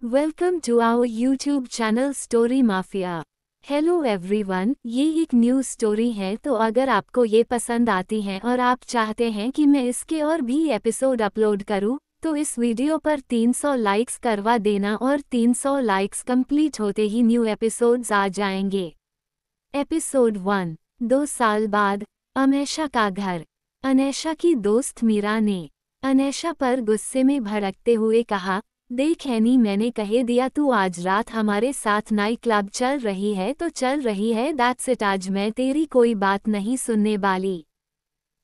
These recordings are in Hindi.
Welcome to our YouTube channel story mafia. Hello everyone, ये एक न्यू स्टोरी है, तो अगर आपको ये पसंद आती है और आप चाहते हैं कि मैं इसके और भी एपिसोड अपलोड करूं, तो इस वीडियो पर 300 लाइक्स करवा देना और 300 लाइक्स कंप्लीट होते ही न्यू एपिसोड्स आ जाएंगे। एपिसोड 1। 2 साल बाद अनैशा का घर। अनैशा की दोस्त मीरा ने अनैशा पर गुस्से में भड़कते हुए कहा, देख एनी, मैंने कह दिया तू आज रात हमारे साथ नाइट क्लब चल रही है तो चल रही है, दैट्स इट। आज मैं तेरी कोई बात नहीं सुनने वाली।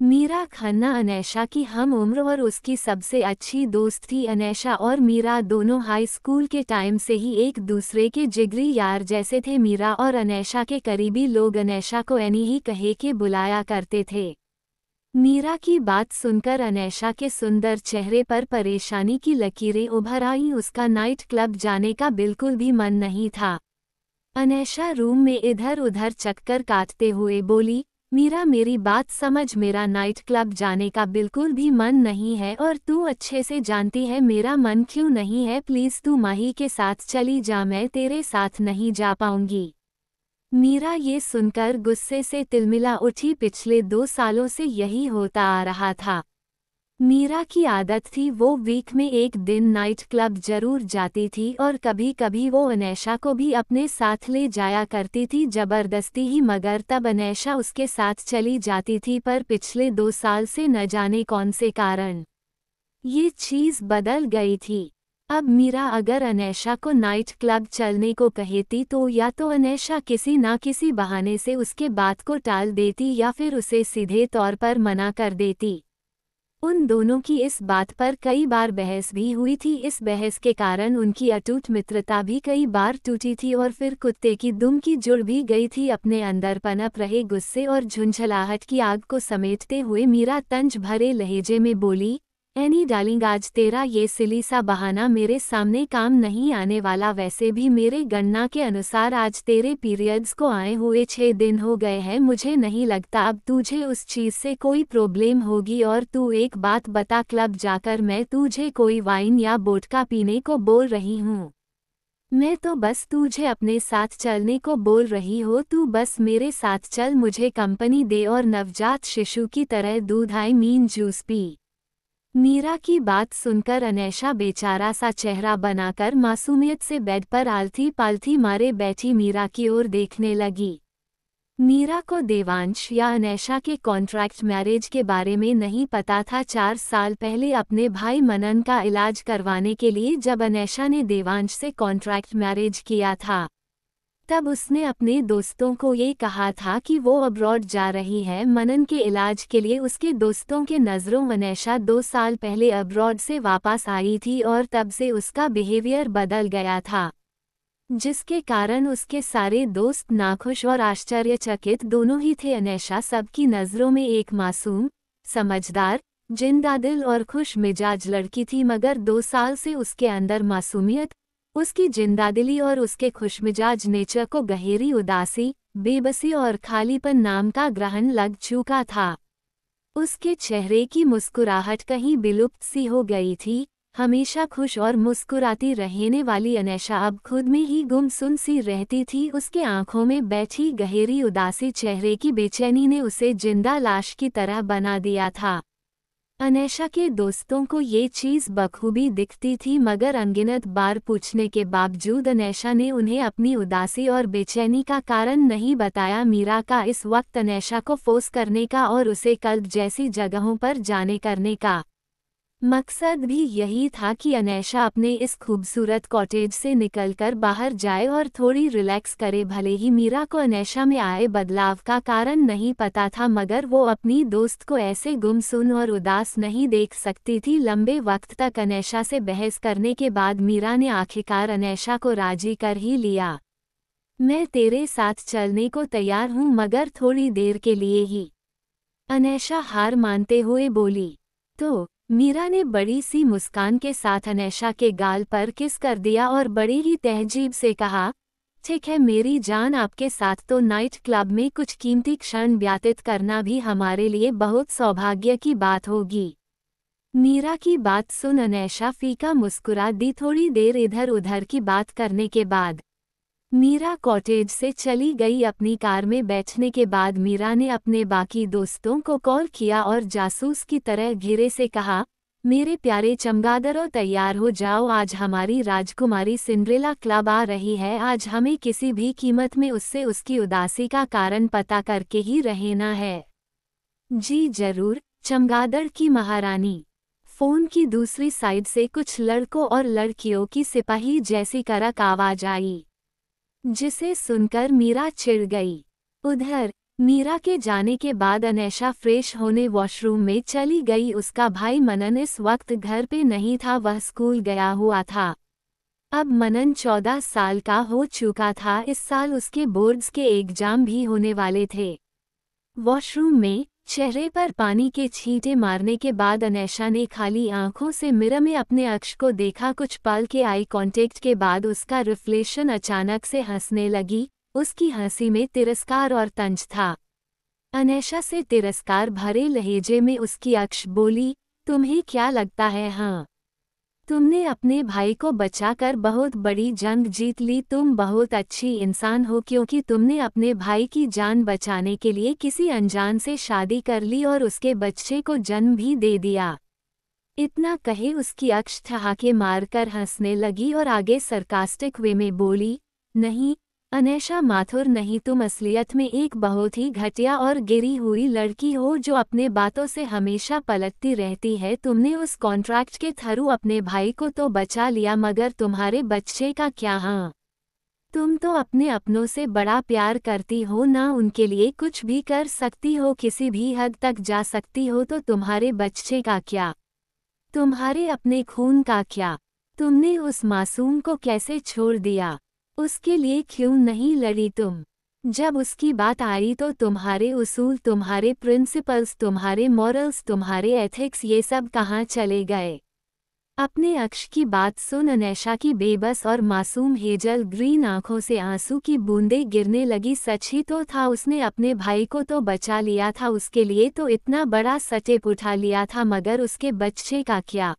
मीरा खन्ना अनैशा की हम उम्र और उसकी सबसे अच्छी दोस्त थी। अनैशा और मीरा दोनों हाई स्कूल के टाइम से ही एक दूसरे के जिगरी यार जैसे थे। मीरा और अनैशा के करीबी लोग अनैशा को एनी ही कहे के बुलाया करते थे। मीरा की बात सुनकर अनैशा के सुंदर चेहरे पर परेशानी की लकीरें उभर आईं। उसका नाइट क्लब जाने का बिल्कुल भी मन नहीं था। अनैशा रूम में इधर उधर चक्कर काटते हुए बोली, मीरा मेरी बात समझ, मेरा नाइट क्लब जाने का बिल्कुल भी मन नहीं है और तू अच्छे से जानती है मेरा मन क्यों नहीं है। प्लीज़ तू माही के साथ चली जा, मैं तेरे साथ नहीं जा पाऊंगी। मीरा ये सुनकर गुस्से से तिलमिला उठी। पिछले 2 सालों से यही होता आ रहा था। मीरा की आदत थी, वो वीक में एक दिन नाइट क्लब जरूर जाती थी और कभी कभी वो अनैशा को भी अपने साथ ले जाया करती थी, जबरदस्ती ही, मगर तब अनैशा उसके साथ चली जाती थी। पर पिछले 2 साल से न जाने कौन से कारण ये चीज़ बदल गई थी। अब मीरा अगर अनैशा को नाइट क्लब चलने को कहती तो या तो अनैशा किसी ना किसी बहाने से उसके बात को टाल देती या फिर उसे सीधे तौर पर मना कर देती। उन दोनों की इस बात पर कई बार बहस भी हुई थी। इस बहस के कारण उनकी अटूट मित्रता भी कई बार टूटी थी और फिर कुत्ते की दुम की जुड़ भी गई थी। अपने अंदर पनप रहे गुस्से और झुंझलाहट की आग को समेटते हुए मीरा तंज भरे लहजे में बोली, एनी डार्लिंग, आज तेरा ये सिली सा बहाना मेरे सामने काम नहीं आने वाला। वैसे भी मेरे गणना के अनुसार आज तेरे पीरियड्स को आए हुए 6 दिन हो गए हैं। मुझे नहीं लगता अब तुझे उस चीज़ से कोई प्रॉब्लम होगी। और तू एक बात बता, क्लब जाकर मैं तुझे कोई वाइन या वोडका पीने को बोल रही हूँ? मैं तो बस तुझे अपने साथ चलने को बोल रही हो। तू बस मेरे साथ चल, मुझे कंपनी दे और नवजात शिशु की तरह दूध आई मीन जूस पी। मीरा की बात सुनकर अनैशा बेचारा सा चेहरा बनाकर मासूमियत से बेड पर आलथी पालथी मारे बैठी मीरा की ओर देखने लगी। मीरा को देवांश या अनैशा के कॉन्ट्रैक्ट मैरिज के बारे में नहीं पता था। 4 साल पहले अपने भाई मनन का इलाज करवाने के लिए जब अनैशा ने देवांश से कॉन्ट्रैक्ट मैरिज किया था, तब उसने अपने दोस्तों को ये कहा था कि वो अब्रॉड जा रही है मनन के इलाज के लिए। उसके दोस्तों के नज़रों अनैशा 2 साल पहले अब्रॉड से वापस आई थी और तब से उसका बिहेवियर बदल गया था, जिसके कारण उसके सारे दोस्त नाखुश और आश्चर्यचकित दोनों ही थे। अनैशा सबकी नज़रों में एक मासूम, समझदार, जिंदादिल और खुश मिजाज लड़की थी, मगर 2 साल से उसके अंदर मासूमियत, उसकी जिंदादिली और उसके खुशमिजाज नेचर को गहरी उदासी, बेबसी और खालीपन नाम का ग्रहण लग चुका था। उसके चेहरे की मुस्कुराहट कहीं विलुप्त सी हो गई थी। हमेशा खुश और मुस्कुराती रहने वाली अनैशा अब खुद में ही गुमसुम सी रहती थी। उसके आंखों में बैठी गहरी उदासी, चेहरे की बेचैनी ने उसे जिंदा लाश की तरह बना दिया था। अनैशा के दोस्तों को ये चीज़ बखूबी दिखती थी, मगर अनगिनत बार पूछने के बावजूद अनैशा ने उन्हें अपनी उदासी और बेचैनी का कारण नहीं बताया। मीरा का इस वक्त अनैशा को फोर्स करने का और उसे क्लब जैसी जगहों पर जाने करने का मकसद भी यही था कि अनैशा अपने इस खूबसूरत कॉटेज से निकलकर बाहर जाए और थोड़ी रिलैक्स करे। भले ही मीरा को अनैशा में आए बदलाव का कारण नहीं पता था, मगर वो अपनी दोस्त को ऐसे गुमसुम और उदास नहीं देख सकती थी। लंबे वक्त तक अनैशा से बहस करने के बाद मीरा ने आखिरकार अनैशा को राजी कर ही लिया। मैं तेरे साथ चलने को तैयार हूँ, मगर थोड़ी देर के लिए ही, अनैशा हार मानते हुए बोली। तो मीरा ने बड़ी सी मुस्कान के साथ अनैशा के गाल पर किस कर दिया और बड़ी ही तहजीब से कहा, ठीक है मेरी जान, आपके साथ तो नाइट क्लब में कुछ कीमती क्षण व्यतीत करना भी हमारे लिए बहुत सौभाग्य की बात होगी। मीरा की बात सुन अनैशा फीका मुस्कुरा दी। थोड़ी देर इधर उधर की बात करने के बाद मीरा कॉटेज से चली गई। अपनी कार में बैठने के बाद मीरा ने अपने बाकी दोस्तों को कॉल किया और जासूस की तरह घिरे से कहा, मेरे प्यारे चमगादड़ों तैयार हो जाओ, आज हमारी राजकुमारी सिंड्रेला क्लब आ रही है। आज हमें किसी भी कीमत में उससे उसकी उदासी का कारण पता करके ही रहना है। जी जरूर, चमगादड़ की महारानी। फोन की दूसरी साइड से कुछ लड़कों और लड़कियों की सिपाही जैसी करक आवाज आई, जिसे सुनकर मीरा चिढ़ गई। उधर मीरा के जाने के बाद अनैशा फ्रेश होने वॉशरूम में चली गई। उसका भाई मनन इस वक्त घर पे नहीं था, वह स्कूल गया हुआ था। अब मनन 14 साल का हो चुका था। इस साल उसके बोर्ड्स के एग्जाम भी होने वाले थे। वॉशरूम में चेहरे पर पानी के छींटे मारने के बाद अनैशा ने खाली आंखों से मिरर में अपने अक्ष को देखा। कुछ पल के आई कांटेक्ट के बाद उसका रिफ्लेक्शन अचानक से हंसने लगी। उसकी हंसी में तिरस्कार और तंज था। अनैशा से तिरस्कार भरे लहजे में उसकी अक्ष बोली, तुम्हें क्या लगता है, हाँ, तुमने अपने भाई को बचाकर बहुत बड़ी जंग जीत ली। तुम बहुत अच्छी इंसान हो क्योंकि तुमने अपने भाई की जान बचाने के लिए किसी अनजान से शादी कर ली और उसके बच्चे को जन्म भी दे दिया। इतना कहे उसकी अक्ष ठहाके मारकर हंसने लगी और आगे सरकास्टिक वे में बोली, नहीं अनैशा माथुर, नहीं, तुम असलियत में एक बहुत ही घटिया और गिरी हुई लड़की हो जो अपने बातों से हमेशा पलटती रहती है। तुमने उस कॉन्ट्रैक्ट के थ्रू अपने भाई को तो बचा लिया, मगर तुम्हारे बच्चे का क्या? हाँ, तुम तो अपने अपनों से बड़ा प्यार करती हो ना, उनके लिए कुछ भी कर सकती हो, किसी भी हद तक जा सकती हो, तो तुम्हारे बच्चे का क्या? तुम्हारे अपने खून का क्या? तुमने उस मासूम को कैसे छोड़ दिया? उसके लिए क्यों नहीं लड़ी तुम? जब उसकी बात आई तो तुम्हारे उसूल, तुम्हारे प्रिंसिपल्स, तुम्हारे मॉरल्स, तुम्हारे एथिक्स, ये सब कहाँ चले गए? अपने अक्ष की बात सुन अनैशा की बेबस और मासूम हेजल ग्रीन आंखों से आंसू की बूंदें गिरने लगी। सच ही तो था, उसने अपने भाई को तो बचा लिया था, उसके लिए तो इतना बड़ा स्टेप उठा लिया था, मगर उसके बच्चे का क्या?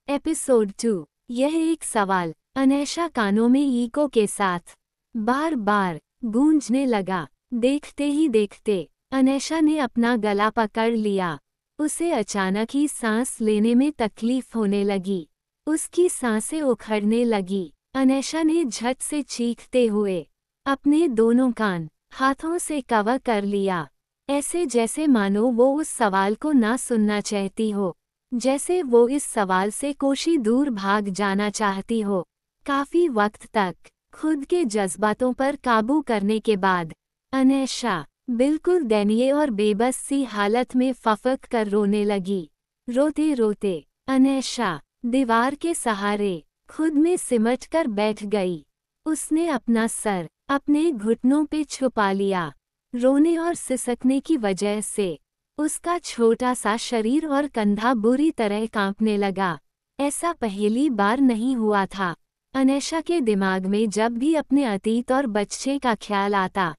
एपिसोड 2। यह एक सवाल अनैशा कानों में ईको के साथ बार बार गूंजने लगा। देखते ही देखते अनैशा ने अपना गला पकड़ लिया। उसे अचानक ही सांस लेने में तकलीफ होने लगी। उसकी सांसें उखड़ने लगी। अनैशा ने झट से चीखते हुए अपने दोनों कान हाथों से कवर कर लिया, ऐसे जैसे मानो वो उस सवाल को ना सुनना चाहती हो, जैसे वो इस सवाल से कोशी दूर भाग जाना चाहती हो। काफी वक्त तक खुद के जज्बातों पर काबू करने के बाद अनैशा बिल्कुल दयनीय और बेबस सी हालत में फफक कर रोने लगी। रोते रोते अनैशा दीवार के सहारे खुद में सिमट कर बैठ गई। उसने अपना सर अपने घुटनों पे छुपा लिया। रोने और सिसकने की वजह से उसका छोटा सा शरीर और कंधा बुरी तरह कांपने लगा। ऐसा पहली बार नहीं हुआ था। अनैशा के दिमाग में जब भी अपने अतीत और बच्चे का ख्याल आता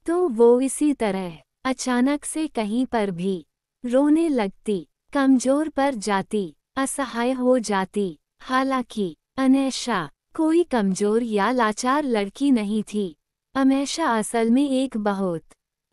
तो वो इसी तरह अचानक से कहीं पर भी रोने लगती, कमजोर पर जाती, असहाय हो जाती। हालांकि अनैशा कोई कमजोर या लाचार लड़की नहीं थी। अनैशा असल में एक बहुत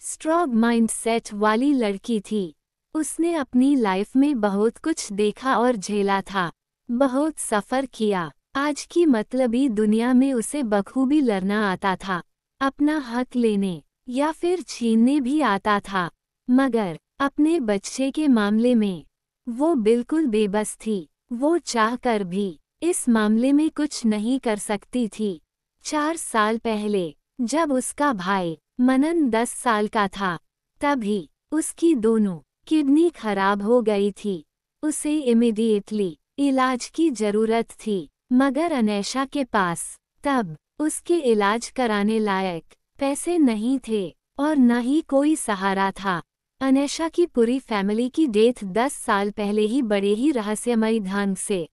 स्ट्रॉन्ग माइंडसेट वाली लड़की थी। उसने अपनी लाइफ में बहुत कुछ देखा और झेला था, बहुत सफ़र किया। आज की मतलबी दुनिया में उसे बखूबी लड़ना आता था, अपना हक लेने या फिर छीनने भी आता था, मगर अपने बच्चे के मामले में वो बिल्कुल बेबस थी। वो चाहकर भी इस मामले में कुछ नहीं कर सकती थी। 4 साल पहले जब उसका भाई मनन 10 साल का था, तभी उसकी दोनों किडनी खराब हो गई थी। उसे इमीडिएटली इलाज की जरूरत थी, मगर अनैशा के पास तब उसके इलाज कराने लायक पैसे नहीं थे और न ही कोई सहारा था। अनैशा की पूरी फैमिली की डेथ 10 साल पहले ही बड़े ही रहस्यमयी ढंग से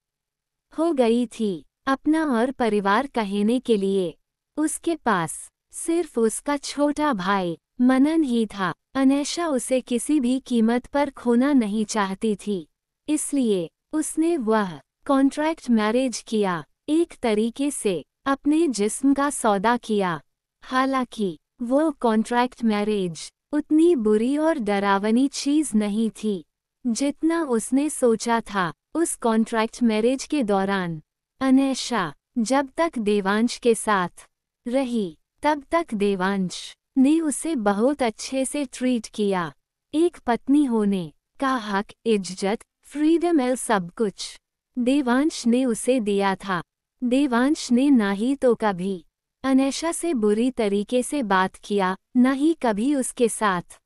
हो गई थी। अपना और परिवार कहने के लिए उसके पास सिर्फ उसका छोटा भाई मनन ही था। अनैशा उसे किसी भी कीमत पर खोना नहीं चाहती थी, इसलिए उसने वह कॉन्ट्रैक्ट मैरिज किया, एक तरीके से अपने जिस्म का सौदा किया। हालांकि वो कॉन्ट्रैक्ट मैरिज उतनी बुरी और डरावनी चीज नहीं थी जितना उसने सोचा था। उस कॉन्ट्रैक्ट मैरिज के दौरान अनैशा जब तक देवांश के साथ रही तब तक देवांश ने उसे बहुत अच्छे से ट्रीट किया। एक पत्नी होने का हक, इज्जत, फ्रीडम, सब कुछ देवांश ने उसे दिया था। देवांश ने ना ही तो कभी अनैशा से बुरी तरीके से बात किया, न ही कभी उसके साथ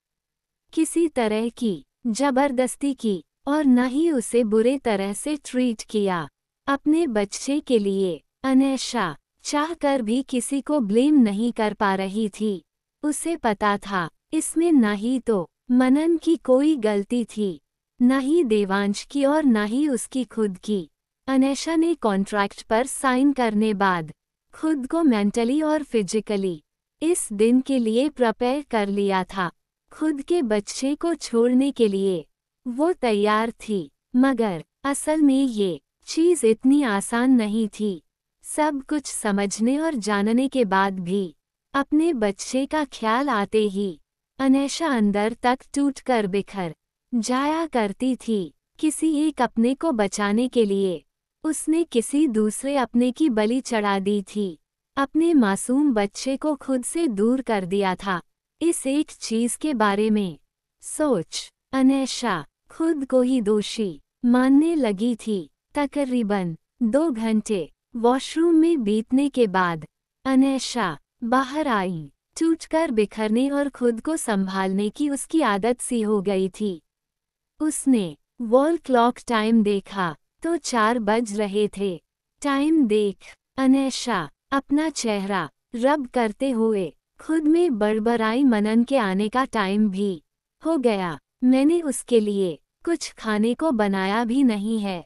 किसी तरह की जबरदस्ती की, और न ही उसे बुरे तरह से ट्रीट किया। अपने बच्चे के लिए अनैशा चाहकर भी किसी को ब्लेम नहीं कर पा रही थी। उसे पता था इसमें न ही तो मनन की कोई गलती थी, न ही देवांश की और न ही उसकी खुद की। अनैशा ने कॉन्ट्रैक्ट पर साइन करने बाद खुद को मेंटली और फिजिकली इस दिन के लिए प्रिपेयर कर लिया था। खुद के बच्चे को छोड़ने के लिए वो तैयार थी, मगर असल में ये चीज़ इतनी आसान नहीं थी। सब कुछ समझने और जानने के बाद भी अपने बच्चे का ख्याल आते ही अनैशा अंदर तक टूटकर बिखर जाया करती थी। किसी एक अपने को बचाने के लिए उसने किसी दूसरे अपने की बलि चढ़ा दी थी। अपने मासूम बच्चे को खुद से दूर कर दिया था। इस एक चीज के बारे में सोच अनैशा खुद को ही दोषी मानने लगी थी। तकरीबन 2 घंटे वॉशरूम में बीतने के बाद अनैशा बाहर आई। टूटकर बिखरने और खुद को संभालने की उसकी आदत सी हो गई थी। उसने वॉल क्लॉक टाइम देखा तो 4 बज रहे थे। टाइम देख अनैशा अपना चेहरा रब करते हुए खुद में बड़बड़ाई, मनन के आने का टाइम भी हो गया। मैंने उसके लिए कुछ खाने को बनाया भी नहीं है।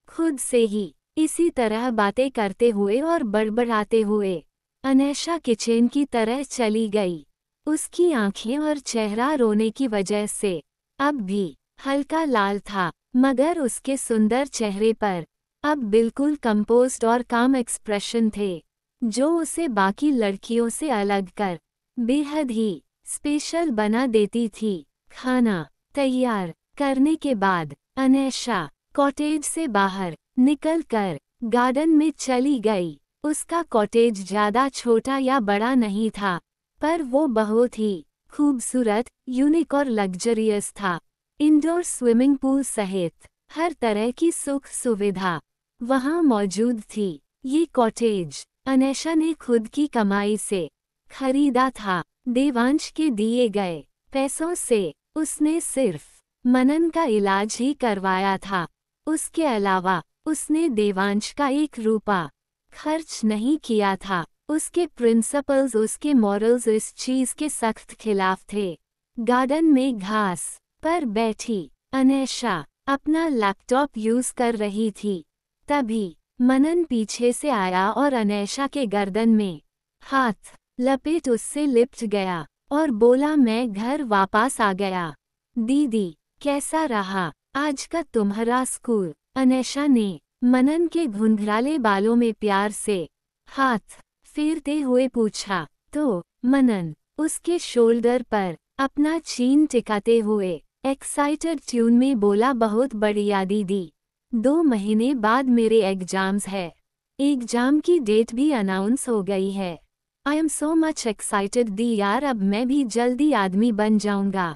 खुद से ही इसी तरह बातें करते हुए और बड़बड़ाते हुए अनैशा किचन की तरह चली गई। उसकी आंखें और चेहरा रोने की वजह से अब भी हल्का लाल था, मगर उसके सुंदर चेहरे पर अब बिल्कुल कंपोज्ड और काम एक्सप्रेशन थे, जो उसे बाकी लड़कियों से अलग कर बेहद ही स्पेशल बना देती थी। खाना तैयार करने के बाद अनैशा कॉटेज से बाहर निकलकर गार्डन में चली गई। उसका कॉटेज ज्यादा छोटा या बड़ा नहीं था, पर वो बहुत ही खूबसूरत, यूनिक और लग्जरियस था। इंडोर स्विमिंग पूल सहित हर तरह की सुख सुविधा वहां मौजूद थी। ये कॉटेज अनैशा ने खुद की कमाई से खरीदा था। देवांश के दिए गए पैसों से उसने सिर्फ मनन का इलाज ही करवाया था। उसके अलावा उसने देवांश का 1 रुपया खर्च नहीं किया था। उसके प्रिंसिपल्स, उसके मॉरल्स इस चीज के सख्त खिलाफ थे। गार्डन में घास पर बैठी अनैशा अपना लैपटॉप यूज कर रही थी। तभी मनन पीछे से आया और अनैशा के गर्दन में हाथ लपेट उससे लिपट गया और बोला, मैं घर वापस आ गया। दीदी कैसा रहा आज का तुम्हारा स्कूल? अनैशा ने मनन के घुंघराले बालों में प्यार से हाथ फेरते हुए पूछा तो मनन उसके शोल्डर पर अपना चीन टिकाते हुए एक्साइटेड ट्यून में बोला, बहुत बढ़िया दीदी, 2 महीने बाद मेरे एग्जाम्स है। एग्जाम की डेट भी अनाउंस हो गई है। I am so much excited दी यार, अब मैं भी जल्दी आदमी बन जाऊंगा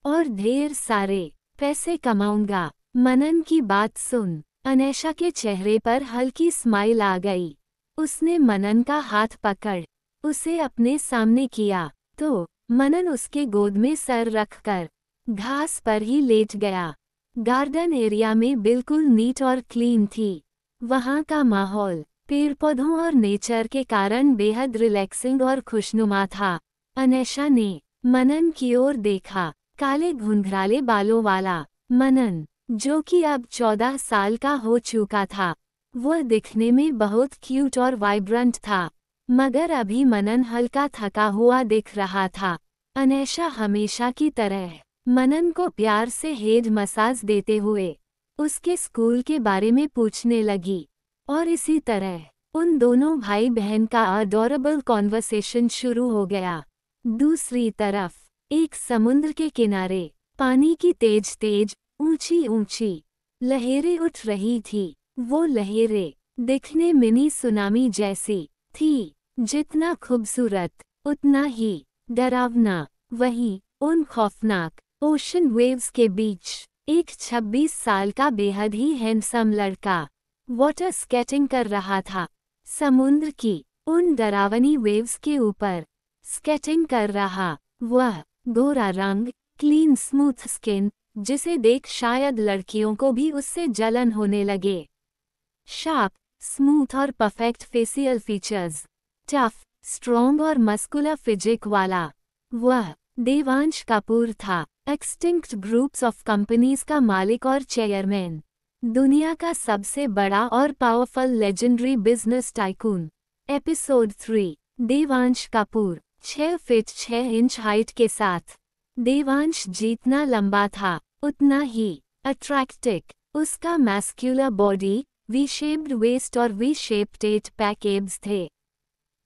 और ढेर सारे पैसे कमाऊंगा। मनन की बात सुन अनैशा के चेहरे पर हल्की स्माइल आ गई। उसने मनन का हाथ पकड़ उसे अपने सामने किया तो मनन उसके गोद में सर रखकर घास पर ही लेट गया। गार्डन एरिया में बिल्कुल नीट और क्लीन थी। वहाँ का माहौल पेड़ पौधों और नेचर के कारण बेहद रिलैक्सिंग और खुशनुमा था। अनैशा ने मनन की ओर देखा। काले घुंघराले बालों वाला मनन, जो कि अब 14 साल का हो चुका था, वह दिखने में बहुत क्यूट और वाइब्रेंट था, मगर अभी मनन हल्का थका हुआ दिख रहा था। अनैशा हमेशा की तरह मनन को प्यार से हेड मसाज देते हुए उसके स्कूल के बारे में पूछने लगी। और इसी तरह उन दोनों भाई बहन का अडोरेबल कॉन्वर्सेशन शुरू हो गया। दूसरी तरफ एक समुद्र के किनारे पानी की तेज तेज ऊंची ऊंची लहरें उठ रही थी। वो लहरें दिखने मिनी सुनामी जैसी थी। जितना खूबसूरत उतना ही डरावना। वहीं उन खौफनाक ओशन वेव्स के बीच एक 26 साल का बेहद ही हैंडसम लड़का वाटर स्केटिंग कर रहा था। समुद्र की उन डरावनी वेव्स के ऊपर स्केटिंग कर रहा वह गोरा रंग, क्लीन स्मूथ स्किन, जिसे देख शायद लड़कियों को भी उससे जलन होने लगे। शार्प, स्मूथ और perfect facial features, tough, strong और मस्कुलर फिजिक वाला वह देवांश कपूर था। एक्सटिंक्ट ग्रुप्स ऑफ कंपनीज का मालिक और चेयरमैन, दुनिया का सबसे बड़ा और powerful legendary business tycoon. Episode 3। Devansh Kapoor 6 feet 6 inch height के साथ। देवांश जितना लंबा था उतना ही अट्रैक्टिव। उसका muscular body, V shaped waist और V shaped eight pack abs थे।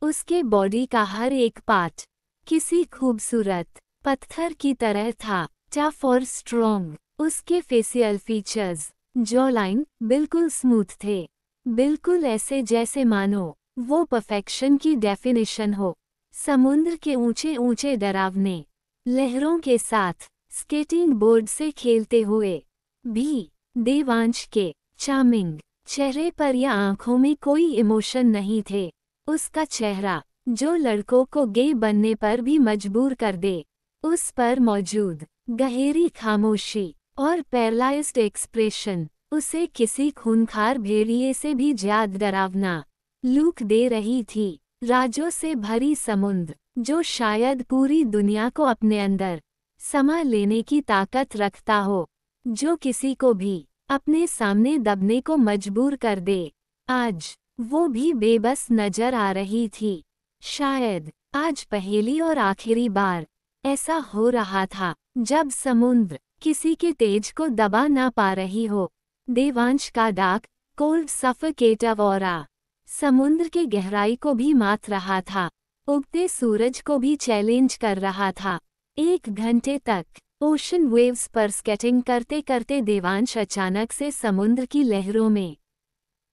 उसके बॉडी का हर एक पार्ट किसी खूबसूरत पत्थर की तरह था, टफ और स्ट्रॉन्ग। उसके फेसियल फीचर्स, जॉलाइन बिल्कुल स्मूथ थे, बिल्कुल ऐसे जैसे मानो वो परफेक्शन की डेफिनेशन हो। समुद्र के ऊंचे ऊंचे डरावने लहरों के साथ स्केटिंग बोर्ड से खेलते हुए भी देवांश के चार्मिंग चेहरे पर या आंखों में कोई इमोशन नहीं थे। उसका चेहरा जो लड़कों को गे बनने पर भी मजबूर कर दे, उस पर मौजूद गहरी खामोशी और पैरालाइज्ड एक्सप्रेशन उसे किसी खूंखार भेड़िए से भी ज्यादा डरावना लुक दे रही थी। राजों से भरी समुद्र जो शायद पूरी दुनिया को अपने अंदर समा लेने की ताकत रखता हो, जो किसी को भी अपने सामने दबने को मजबूर कर दे, आज वो भी बेबस नजर आ रही थी। शायद आज पहली और आखिरी बार ऐसा हो रहा था जब समुद्र किसी के तेज को दबा ना पा रही हो। देवांश का डार्क, कोल्ड सफोकेटिव ऑरा समुद्र के गहराई को भी मात रहा था, उगते सूरज को भी चैलेंज कर रहा था। 1 घंटे तक ओशन वेव्स पर स्केटिंग करते करते देवांश अचानक से समुद्र की लहरों में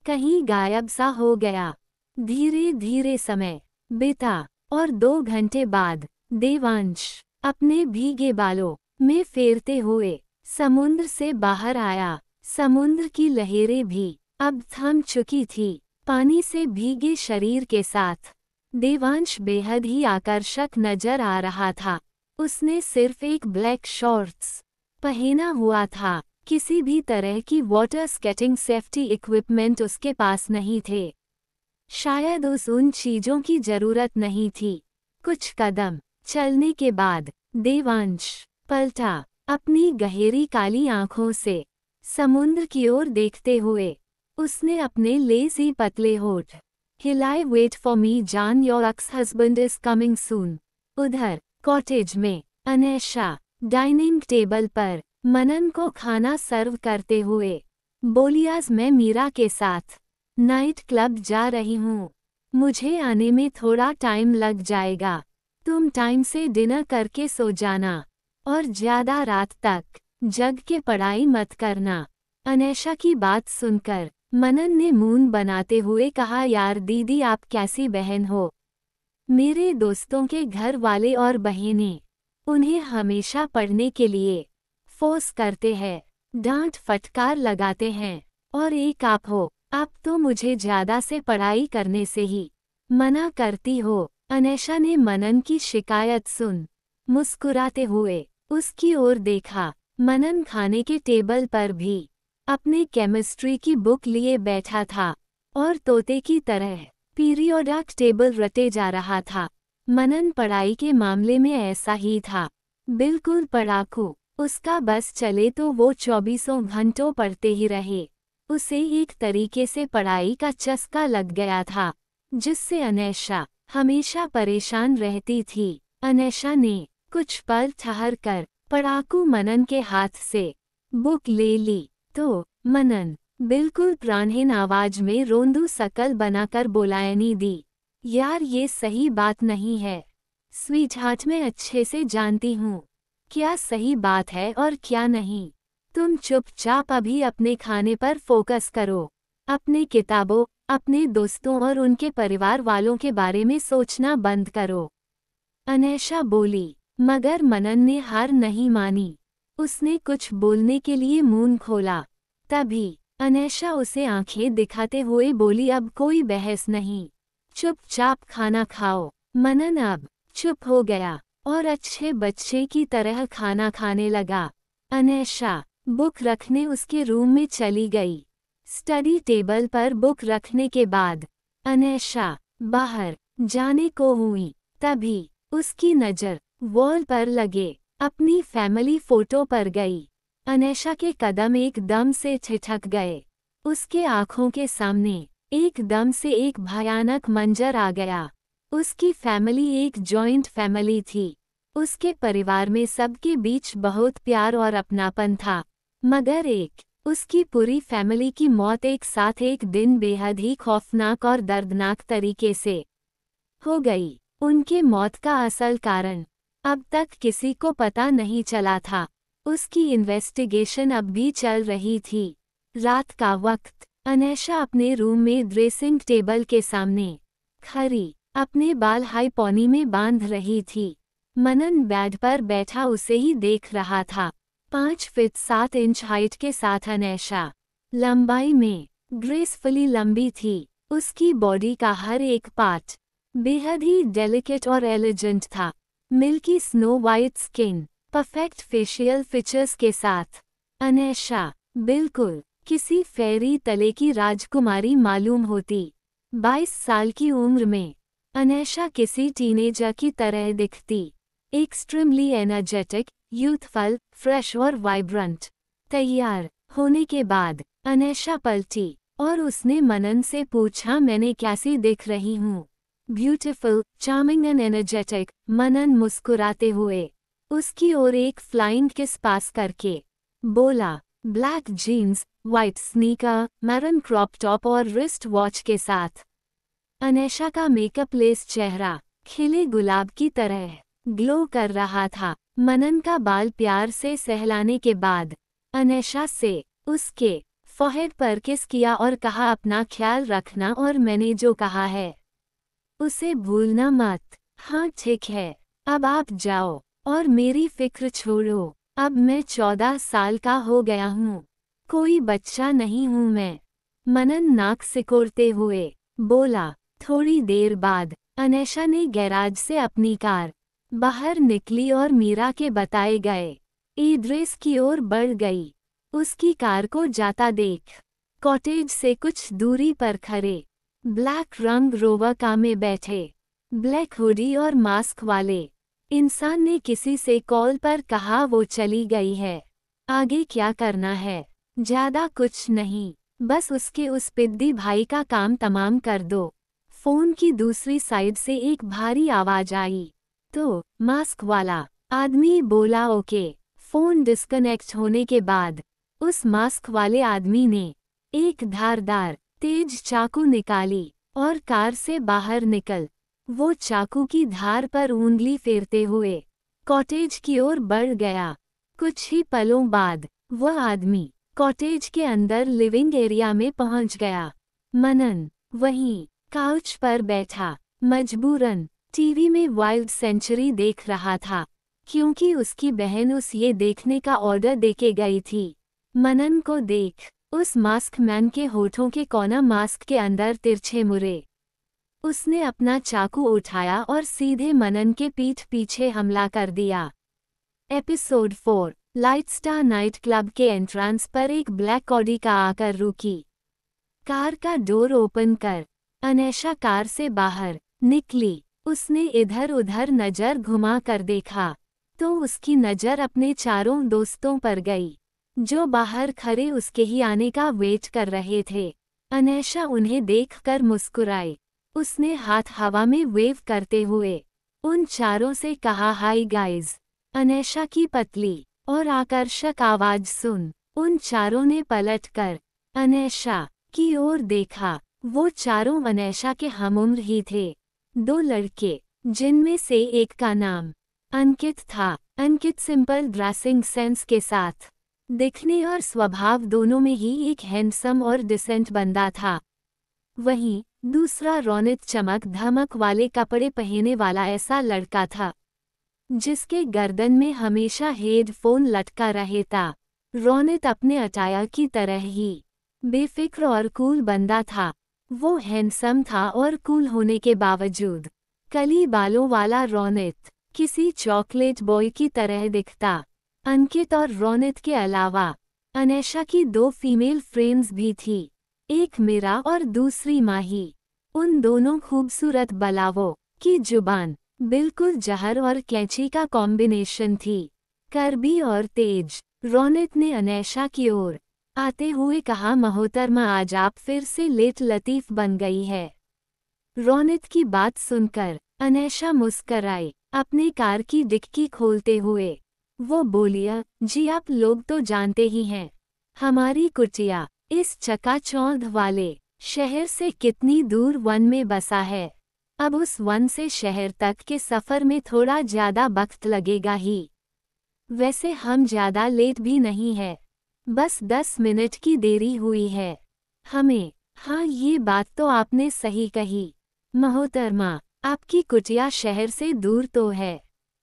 कहीं गायब सा हो गया। धीरे धीरे समय बीता और 2 घंटे बाद देवांश अपने भीगे बालों में फेरते हुए समुद्र से बाहर आया। समुद्र की लहरें भी अब थम चुकी थी। पानी से भीगे शरीर के साथ देवांश बेहद ही आकर्षक नजर आ रहा था। उसने सिर्फ एक ब्लैक शॉर्ट्स पहना हुआ था। किसी भी तरह की वाटर स्केटिंग सेफ्टी इक्विपमेंट उसके पास नहीं थे। शायद उन चीजों की जरूरत नहीं थी। कुछ कदम चलने के बाद देवांश पलटा, अपनी गहरी काली आंखों से समुद्र की ओर देखते हुए उसने अपने लेजी पतले होठ हिलाए। वेट फॉर मी जान, your ex husband is coming soon. उधर कॉटेज में अनैशा डाइनिंग टेबल पर मनन को खाना सर्व करते हुए बोली, आज मैं मीरा के साथ नाइट क्लब जा रही हूँ, मुझे आने में थोड़ा टाइम लग जाएगा। तुम टाइम से डिनर करके सो जाना और ज्यादा रात तक जग के पढ़ाई मत करना। अनैशा की बात सुनकर मनन ने मुंह बनाते हुए कहा, यार दीदी आप कैसी बहन हो। मेरे दोस्तों के घर वाले और बहनें उन्हें हमेशा पढ़ने के लिए फोर्स करते हैं, डांट फटकार लगाते हैं, और एक आप हो, आप तो मुझे ज्यादा से पढ़ाई करने से ही मना करती हो। अनैशा ने मनन की शिकायत सुन मुस्कुराते हुए उसकी ओर देखा। मनन खाने के टेबल पर भी अपने केमिस्ट्री की बुक लिए बैठा था और तोते की तरह पीरियोडिक टेबल रटे जा रहा था। मनन पढ़ाई के मामले में ऐसा ही था, बिल्कुल पढ़ाकू। उसका बस चले तो वो 24 घंटों पढ़ते ही रहे। उसे एक तरीके से पढ़ाई का चस्का लग गया था, जिससे अनैशा हमेशा परेशान रहती थी। अनैशा ने कुछ पल ठहर कर पढ़ाकू मनन के हाथ से बुक ले ली तो मनन बिल्कुल प्राणहीन आवाज में रोंदू सकल बनाकर बोलायनी दी। यार ये सही बात नहीं है। स्वीटहार्ट मैं अच्छे से जानती हूँ क्या सही बात है और क्या नहीं। तुम चुपचाप अभी अपने खाने पर फोकस करो। अपने किताबों, अपने दोस्तों और उनके परिवार वालों के बारे में सोचना बंद करो। अनैशा बोली। मगर मनन ने हार नहीं मानी। उसने कुछ बोलने के लिए मुंह खोला। तभी अनैशा उसे आंखें दिखाते हुए बोली, अब कोई बहस नहीं, चुपचाप खाना खाओ। मनन अब चुप हो गया और अच्छे बच्चे की तरह खाना खाने लगा। अनैशा बुक रखने उसके रूम में चली गई। स्टडी टेबल पर बुक रखने के बाद अनैशा बाहर जाने को हुई। तभी उसकी नज़र वॉल पर लगे अपनी फैमिली फोटो पर गई। अनैशा के कदम एकदम से ठिठक गए। उसके आंखों के सामने एकदम से एक भयानक मंजर आ गया। उसकी फैमिली एक जॉइंट फैमिली थी। उसके परिवार में सबके बीच बहुत प्यार और अपनापन था। मगर उसकी पूरी फैमिली की मौत एक साथ एक दिन बेहद ही खौफनाक और दर्दनाक तरीके से हो गई। उनके मौत का असल कारण अब तक किसी को पता नहीं चला था। उसकी इन्वेस्टिगेशन अब भी चल रही थी। रात का वक्त अनैशा अपने रूम में ड्रेसिंग टेबल के सामने खड़ी अपने बाल हाई पॉनी में बांध रही थी। मनन बेड पर बैठा उसे ही देख रहा था। 5 फीट 7 इंच हाइट के साथ अनैशा लंबाई में ग्रेसफुली लंबी थी। उसकी बॉडी का हर एक पार्ट बेहद ही डेलिकेट और एलिजेंट था। Milky snow white skin, perfect facial features के साथ अनैशा बिल्कुल किसी फेरी तले की राजकुमारी मालूम होती। 22 साल की उम्र में अनैशा किसी टीनेजर की तरह दिखती। एक्सट्रीमली एनर्जेटिक, यूथफुल, फ्रेश और वाइब्रेंट। तैयार होने के बाद अनैशा पलटी और उसने मनन से पूछा, मैंने कैसी दिख रही हूँ? Beautiful, charming and energetic. Manan मुस्कुराते हुए उसकी ओर एक फ्लाइंग किस पास करके बोला। Black jeans, white sneaker, maroon crop top और रिस्ट वॉच के साथ अनैशा का मेकअप लेस चेहरा खिले गुलाब की तरह ग्लो कर रहा था। मनन का बाल प्यार से सहलाने के बाद अनैशा से उसके फोरहेड पर किस किया और कहा, अपना ख्याल रखना और मैंने जो कहा है उसे भूलना मत। हाँ ठीक है, अब आप जाओ और मेरी फिक्र छोड़ो। अब मैं 14 साल का हो गया हूँ, कोई बच्चा नहीं हूँ मैं। मनन नाक सिकोड़ते हुए बोला। थोड़ी देर बाद अनैशा ने गैराज से अपनी कार बाहर निकली और मीरा के बताए गए एड्रेस की ओर बढ़ गई। उसकी कार को जाता देख कॉटेज से कुछ दूरी पर खड़े ब्लैक रंग रोवर कार में बैठे ब्लैक हुडी और मास्क वाले इंसान ने किसी से कॉल पर कहा, वो चली गई है, आगे क्या करना है? ज्यादा कुछ नहीं, बस उसके उस पिद्दी भाई का काम तमाम कर दो। फोन की दूसरी साइड से एक भारी आवाज आई तो मास्क वाला आदमी बोला, ओके। फोन डिस्कनेक्ट होने के बाद उस मास्क वाले आदमी ने एक धारदार तेज चाकू निकाली और कार से बाहर निकल वो चाकू की धार पर उंगली फेरते हुए कॉटेज की ओर बढ़ गया। कुछ ही पलों बाद वह आदमी कॉटेज के अंदर लिविंग एरिया में पहुंच गया। मनन वहीं काउच पर बैठा मजबूरन टीवी में वाइल्ड सेंचुरी देख रहा था, क्योंकि उसकी बहन उस ये देखने का ऑर्डर देके गई थी। मनन को देख उस मास्क मैन के होठों के कोना मास्क के अंदर तिरछे मुड़े। उसने अपना चाकू उठाया और सीधे मनन के पीठ पीछे हमला कर दिया। Episode 4 light star night club के एंट्रेंस पर एक ब्लैक ऑडी का आकर रुकी। कार का डोर ओपन कर अनैशा कार से बाहर निकली। उसने इधर उधर नजर घुमा कर देखा तो उसकी नजर अपने चारों दोस्तों पर गई, जो बाहर खड़े उसके ही आने का वेट कर रहे थे। अनैशा उन्हें देखकर मुस्कुराई। उसने हाथ हवा में वेव करते हुए उन चारों से कहा, हाय गाइज। अनैशा की पतली और आकर्षक आवाज सुन उन चारों ने पलटकर अनैशा की ओर देखा। वो चारों अनैशा के हमउम्र ही थे। 2 लड़के, जिनमें से एक का नाम अंकित था। अंकित सिंपल ड्रेसिंग सेंस के साथ दिखने और स्वभाव दोनों में ही एक हैंडसम और डिसेंट बंदा था। वहीं दूसरा रोनित चमक धमक वाले कपड़े पहनने वाला ऐसा लड़का था जिसके गर्दन में हमेशा हेडफोन लटका रहता। रोनित अपने अटायर की तरह ही बेफिक्र और कूल बंदा था। वो हैंडसम था और कूल होने के बावजूद कली बालों वाला रोनित किसी चॉकलेट बॉय की तरह दिखता। अंकित और रोनित के अलावा अनैशा की 2 फीमेल फ्रेंड्स भी थी, एक मीरा और दूसरी माही। उन दोनों खूबसूरत बलावों की जुबान बिल्कुल जहर और कैंची का कॉम्बिनेशन थी, करबी और तेज। रोनित ने अनैशा की ओर आते हुए कहा, मोहतरमा आज आप फिर से लेट लतीफ बन गई है। रोनित की बात सुनकर अनैशा मुस्कराई, अपनी कार की डिक्की खोलते हुए। वो बोलिया, जी आप लोग तो जानते ही हैं हमारी कुटिया इस चकाचौंध वाले शहर से कितनी दूर वन में बसा है। अब उस वन से शहर तक के सफ़र में थोड़ा ज़्यादा वक्त लगेगा ही। वैसे हम ज़्यादा लेट भी नहीं है, बस 10 मिनट की देरी हुई है हमें। हाँ, ये बात तो आपने सही कही मोहतरमा, आपकी कुटिया शहर से दूर तो है,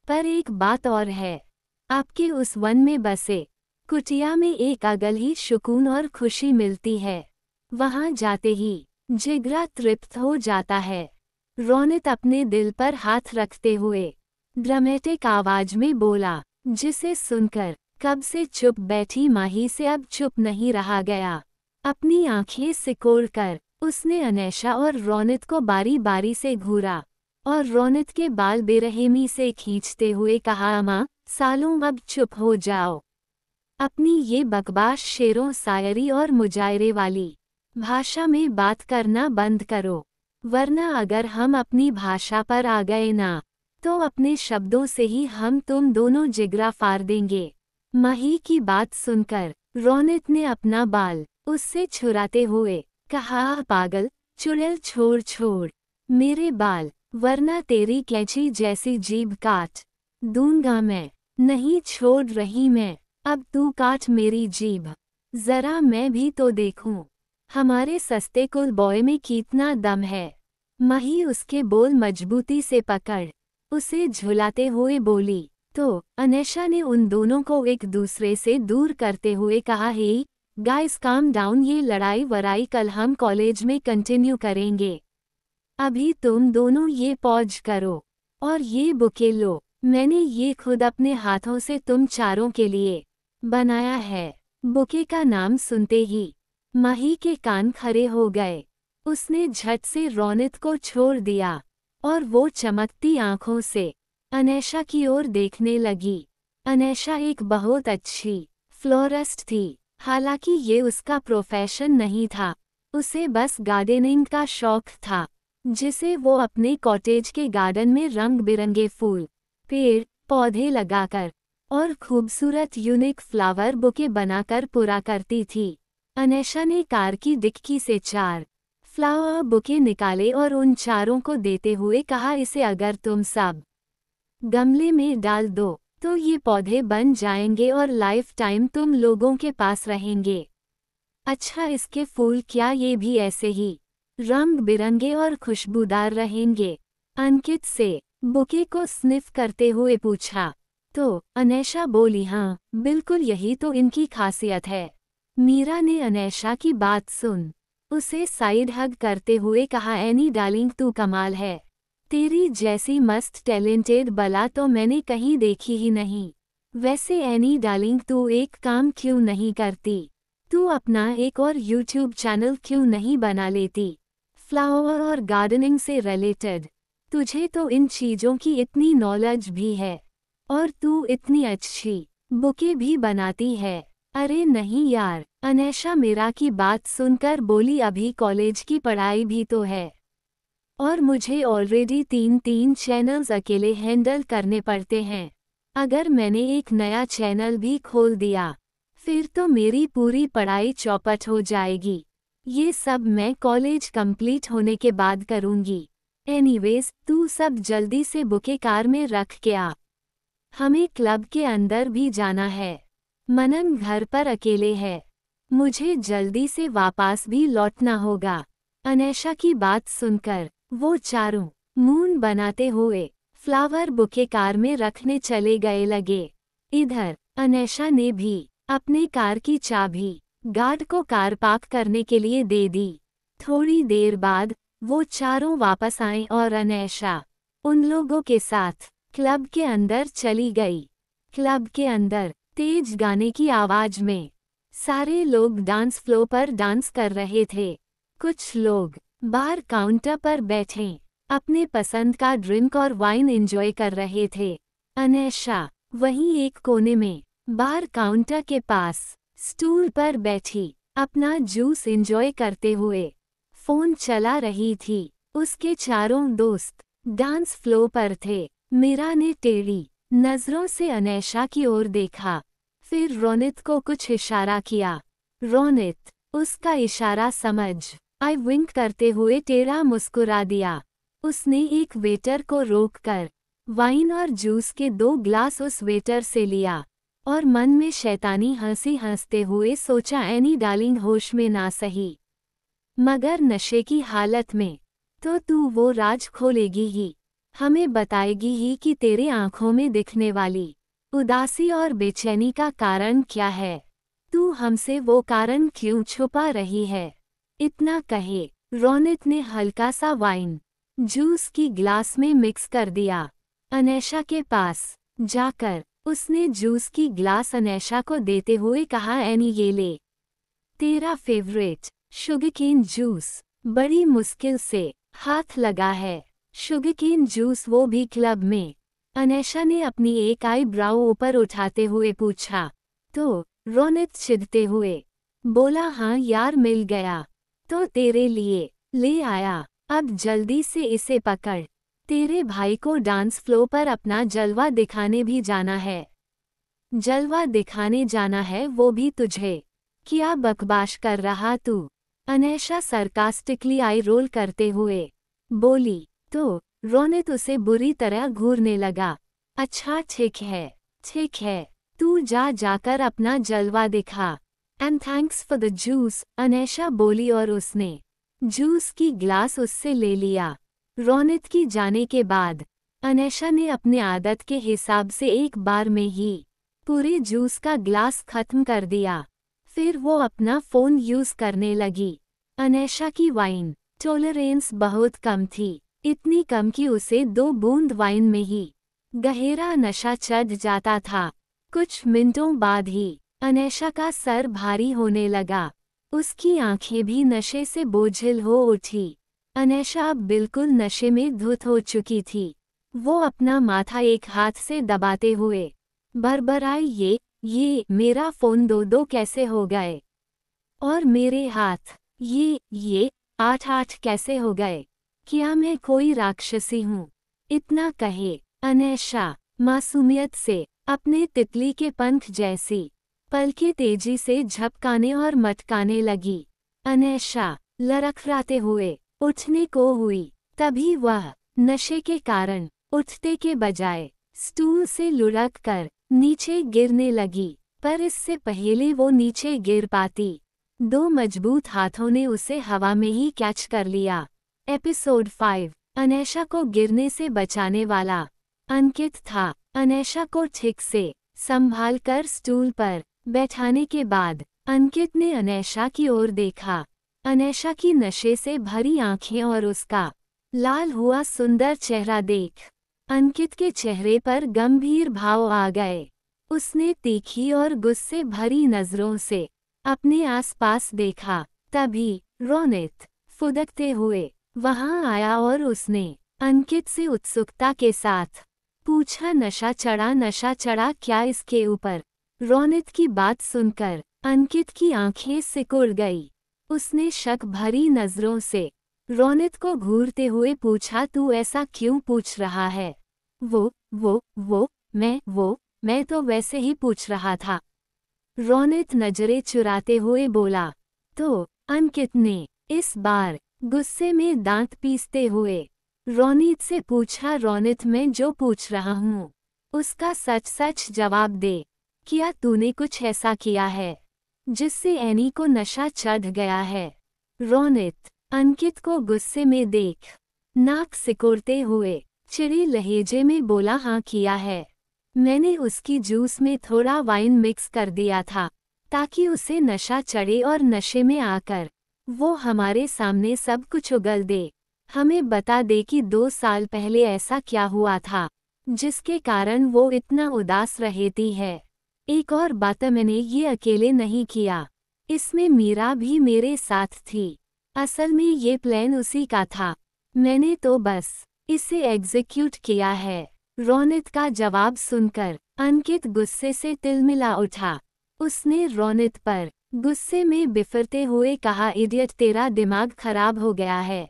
पर एक बात और है, आपके उस वन में बसे कुटिया में एक अलग ही सुकून और खुशी मिलती है। वहाँ जाते ही जिगरा तृप्त हो जाता है। रोनित अपने दिल पर हाथ रखते हुए ड्रामेटिक आवाज में बोला, जिसे सुनकर कब से चुप बैठी माही से अब चुप नहीं रहा गया। अपनी आंखें सिकोड़कर उसने अनैशा और रोनित को बारी बारी से घूरा और रोनित के बाल बेरहमी से खींचते हुए कहा, अम्मा सालों अब चुप हो जाओ। अपनी ये बकवास शेरों शायरी और मुजायरे वाली भाषा में बात करना बंद करो, वरना अगर हम अपनी भाषा पर आ गए ना, तो अपने शब्दों से ही हम तुम दोनों जिगरा फाड़ देंगे। माही की बात सुनकर रोनित ने अपना बाल उससे छुराते हुए कहा, पागल चुड़ैल छोड़ छोड़ मेरे बाल, वरना तेरी कैंची जैसी जीभ काट दूंगा मैं। नहीं छोड़ रही मैं, अब तू काट मेरी जीभ, जरा मैं भी तो देखूं हमारे सस्ते कुल बॉय में कितना दम है। माही उसके बोल मजबूती से पकड़ उसे झुलाते हुए बोली। तो अनैशा ने उन दोनों को एक दूसरे से दूर करते हुए कहा, हे गाइस काम डाउन, ये लड़ाई वराई कल हम कॉलेज में कंटिन्यू करेंगे। अभी तुम दोनों ये पॉज करो और ये बुके लो, मैंने ये खुद अपने हाथों से तुम चारों के लिए बनाया है। बुके का नाम सुनते ही माही के कान खड़े हो गए। उसने झट से रोनित को छोड़ दिया और वो चमकती आंखों से अनैशा की ओर देखने लगी। अनैशा एक बहुत अच्छी फ्लोरिस्ट थी, हालांकि ये उसका प्रोफेशन नहीं था, उसे बस गार्डनिंग का शौक था, जिसे वो अपने कॉटेज के गार्डन में रंग बिरंगे फूल, पेड़ पौधे लगाकर और खूबसूरत यूनिक फ्लावर बुके बनाकर पूरा करती थी। अनैशा ने कार की डिक्की से 4 फ्लावर बुके निकाले और उन चारों को देते हुए कहा, इसे अगर तुम सब गमले में डाल दो तो ये पौधे बन जाएंगे और लाइफ टाइम तुम लोगों के पास रहेंगे। अच्छा, इसके फूल क्या ये भी ऐसे ही रंग बिरंगे और खुशबूदार रहेंगे? अंकित से बुके को स्निफ करते हुए पूछा। तो अनैशा बोली, हाँ बिल्कुल, यही तो इनकी खासियत है। मीरा ने अनैशा की बात सुन उसे साइड हग करते हुए कहा, एनी डार्लिंग तू कमाल है, तेरी जैसी मस्त टैलेंटेड बला तो मैंने कहीं देखी ही नहीं। वैसे एनी डार्लिंग तू एक काम क्यों नहीं करती, तू अपना एक और यूट्यूब चैनल क्यों नहीं बना लेती, फ्लावर और गार्डनिंग से रिलेटेड। तुझे तो इन चीज़ों की इतनी नॉलेज भी है और तू इतनी अच्छी बुके भी बनाती है। अरे नहीं यार, अनैशा मीरा की बात सुनकर बोली, अभी कॉलेज की पढ़ाई भी तो है और मुझे ऑलरेडी 3 चैनल्स अकेले हैंडल करने पड़ते हैं। अगर मैंने एक नया चैनल भी खोल दिया फिर तो मेरी पूरी पढ़ाई चौपट हो जाएगी। ये सब मैं कॉलेज कंप्लीट होने के बाद करूँगी। एनीवेज, तू सब जल्दी से बुके कार में रख के आ। हमें क्लब के अंदर भी जाना है। मनन घर पर अकेले है। मुझे जल्दी से वापस भी लौटना होगा। अनैशा की बात सुनकर वो चारों मून बनाते हुए फ्लावर बुके कार में रखने चले गए लगे। इधर अनैशा ने भी अपने कार की चाबी गार्ड को कार पार्क करने के लिए दे दी। थोड़ी देर बाद वो चारों वापस आए और अनैशा उन लोगों के साथ क्लब के अंदर चली गई। क्लब के अंदर तेज गाने की आवाज में सारे लोग डांस फ्लोर पर डांस कर रहे थे। कुछ लोग बार काउंटर पर बैठे अपने पसंद का ड्रिंक और वाइन एंजॉय कर रहे थे। अनैशा वहीं एक कोने में बार काउंटर के पास स्टूल पर बैठी अपना जूस एंजॉय करते हुए फोन चला रही थी। उसके चारों दोस्त डांस फ्लोर पर थे। मीरा ने टेढ़ी नजरों से अनैशा की ओर देखा, फिर रोनित को कुछ इशारा किया। रोनित उसका इशारा समझ आई विंक करते हुए टेढ़ा मुस्कुरा दिया। उसने एक वेटर को रोककर वाइन और जूस के 2 ग्लास उस वेटर से लिया और मन में शैतानी हंसी हंसते हुए सोचा, एनी डार्लिंग होश में ना सही मगर नशे की हालत में तो तू वो राज खोलेगी ही, हमें बताएगी ही कि तेरे आंखों में दिखने वाली उदासी और बेचैनी का कारण क्या है। तू हमसे वो कारण क्यों छुपा रही है। इतना कहे रोनित ने हल्का सा वाइन जूस की ग्लास में मिक्स कर दिया। अनैशा के पास जाकर उसने जूस की ग्लास अनैशा को देते हुए कहा, एनी ये ले तेरा फेवरेट शुगरकेन जूस। बड़ी मुश्किल से हाथ लगा है शुगरकेन जूस, वो भी क्लब में। अनैशा ने अपनी एक आई ब्राउ ऊपर उठाते हुए पूछा। तो रोनित चिढ़ते हुए बोला, हाँ यार मिल गया तो तेरे लिए ले आया। अब जल्दी से इसे पकड़, तेरे भाई को डांस फ्लोर पर अपना जलवा दिखाने भी जाना है। जलवा दिखाने जाना है वो भी तुझे। क्या बकवास कर रहा तू। अनैशा सरकास्टिकली आई रोल करते हुए बोली। तो रोनित उसे बुरी तरह घूरने लगा। अच्छा ठीक है, तू जाकर अपना जलवा दिखा। And thanks for the juice, Anaisha बोली और उसने जूस की ग्लास उससे ले लिया। रोनित की जाने के बाद अनैशा ने अपने आदत के हिसाब से एक बार में ही पूरे जूस का ग्लास खत्म कर दिया। फिर वो अपना फोन यूज करने लगी। अनैशा की वाइन टॉलरेंस बहुत कम थी, इतनी कम कि उसे 2 बूंद वाइन में ही गहरा नशा चढ़ जाता था। कुछ मिनटों बाद ही अनैशा का सर भारी होने लगा। उसकी आंखें भी नशे से बोझिल हो उठी। अनैशा अब बिल्कुल नशे में धुत हो चुकी थी। वो अपना माथा एक हाथ से दबाते हुए बरबराई, ये मेरा फोन 2 कैसे हो गए, और मेरे हाथ ये 8 कैसे हो गए। क्या मैं कोई राक्षसी हूँ। इतना कहे अनैशा मासूमियत से अपने तितली के पंख जैसी पलकें तेजी से झपकाने और मटकाने लगी। अनैशा लड़खड़ाते हुए उठने को हुई, तभी वह नशे के कारण उठते के बजाय स्टूल से लुढ़क कर नीचे गिरने लगी। पर इससे पहले वो नीचे गिर पाती, 2 मजबूत हाथों ने उसे हवा में ही कैच कर लिया। एपिसोड 5 अनैशा को गिरने से बचाने वाला अंकित था। अनैशा को ठीक से संभाल कर स्टूल पर बैठाने के बाद अंकित ने अनैशा की ओर देखा। अनैशा की नशे से भरी आंखें और उसका लाल हुआ सुंदर चेहरा देख अंकित के चेहरे पर गंभीर भाव आ गए। उसने तीखी और गुस्से भरी नजरों से अपने आसपास देखा। तभी रोनित फुदकते हुए वहां आया और उसने अंकित से उत्सुकता के साथ पूछा, नशा चढ़ा क्या इसके ऊपर। रोनित की बात सुनकर अंकित की आंखें सिकुड़ गई। उसने शक भरी नजरों से रोनित को घूरते हुए पूछा, तू ऐसा क्यों पूछ रहा है। मैं तो वैसे ही पूछ रहा था। रोनित नजरें चुराते हुए बोला। तो अंकित ने इस बार गुस्से में दांत पीसते हुए रोनित से पूछा। रोनित, मैं जो पूछ रहा हूँ उसका सच सच जवाब दे। क्या तूने कुछ ऐसा किया है जिससे एनी को नशा चढ़ गया है? रोनित अंकित को गुस्से में देख नाक सिकोड़ते हुए चिड़ी लहजे में बोला, हाँ किया है। मैंने उसकी जूस में थोड़ा वाइन मिक्स कर दिया था ताकि उसे नशा चढ़े और नशे में आकर वो हमारे सामने सब कुछ उगल दे, हमें बता दे कि 2 साल पहले ऐसा क्या हुआ था जिसके कारण वो इतना उदास रहती है। एक और बात, मैंने ये अकेले नहीं किया, इसमें मीरा भी मेरे साथ थी। असल में ये प्लान उसी का था, मैंने तो बस इसे एग्जीक्यूट किया है। रोनित का जवाब सुनकर अंकित गुस्से से तिलमिला उठा। उसने रोनित पर गुस्से में बिफरते हुए कहा, इडियट, तेरा दिमाग खराब हो गया है,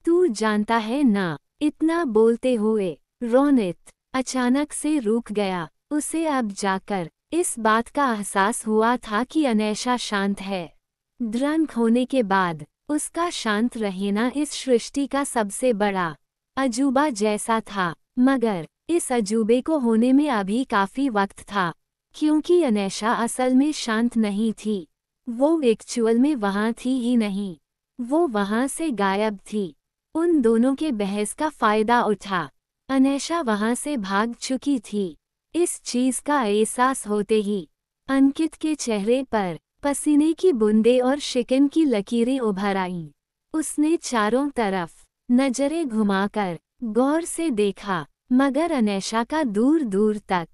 तू जानता है ना। इतना बोलते हुए रोनित अचानक से रुक गया। उसे अब जाकर इस बात का एहसास हुआ था कि अनैशा शांत है। ड्रंक होने के बाद उसका शांत रहना इस सृष्टि का सबसे बड़ा अजूबा जैसा था, मगर इस अजूबे को होने में अभी काफी वक्त था, क्योंकि अनैशा असल में शांत नहीं थी। वो एक्चुअल में वहाँ थी ही नहीं, वो वहाँ से गायब थी। उन दोनों के बहस का फायदा उठा अनैशा वहाँ से भाग चुकी थी। इस चीज का एहसास होते ही अंकित के चेहरे पर पसीने की बूंदें और शिकन की लकीरें उभर आईं। उसने चारों तरफ नजरें घुमाकर गौर से देखा, मगर अनैशा का दूर दूर तक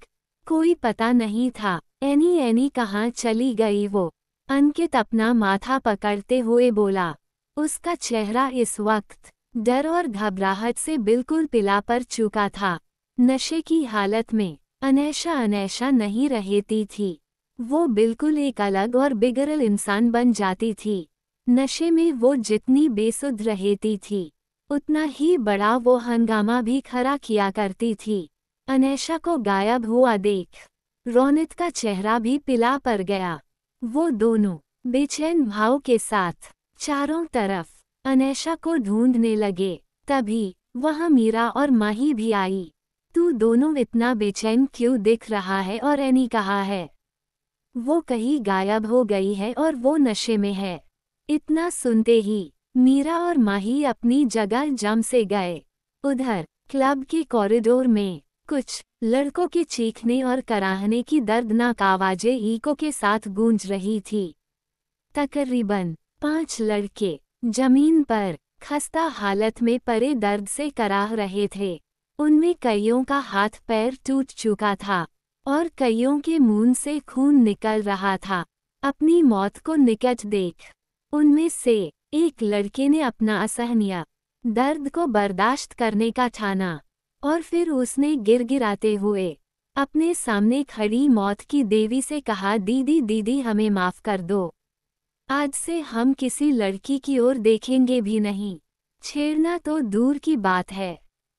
कोई पता नहीं था। एनी एनी कहाँ चली गई वो? अंकित अपना माथा पकड़ते हुए बोला। उसका चेहरा इस वक्त डर और घबराहट से बिल्कुल पीला पड़ चुका था। नशे की हालत में अनैशा नहीं रहती थी, वो बिल्कुल एक अलग और बिगड़ल इंसान बन जाती थी। नशे में वो जितनी बेसुध रहती थी, उतना ही बड़ा वो हंगामा भी खड़ा किया करती थी। अनैशा को गायब हुआ देख रोनित का चेहरा भी पीला पड़ गया। वो दोनों बेचैन भाव के साथ चारों तरफ अनैशा को ढूंढने लगे। तभी वहाँ मीरा और माही भी आई। तू दोनों इतना बेचैन क्यों दिख रहा है? और एनी कहाँ है? वो कहीं गायब हो गई है और वो नशे में है। इतना सुनते ही मीरा और माही अपनी जगह जम से गए। उधर क्लब के कॉरिडोर में कुछ लड़कों के चीखने और कराहने की दर्दनाक आवाजें इको के साथ गूंज रही थी। तकरीबन 5 लड़के जमीन पर खस्ता हालत में पड़े दर्द से कराह रहे थे। उनमें कईयों का हाथ पैर टूट चुका था और कईयों के मुंह से खून निकल रहा था। अपनी मौत को निकट देख उनमें से एक लड़के ने अपना असहनीय दर्द को बर्दाश्त करने का ठाना और फिर उसने गिड़गिड़ाते हुए अपने सामने खड़ी मौत की देवी से कहा, दीदी दीदी हमें माफ कर दो, आज से हम किसी लड़की की ओर देखेंगे भी नहीं। छेड़ना तो दूर की बात है।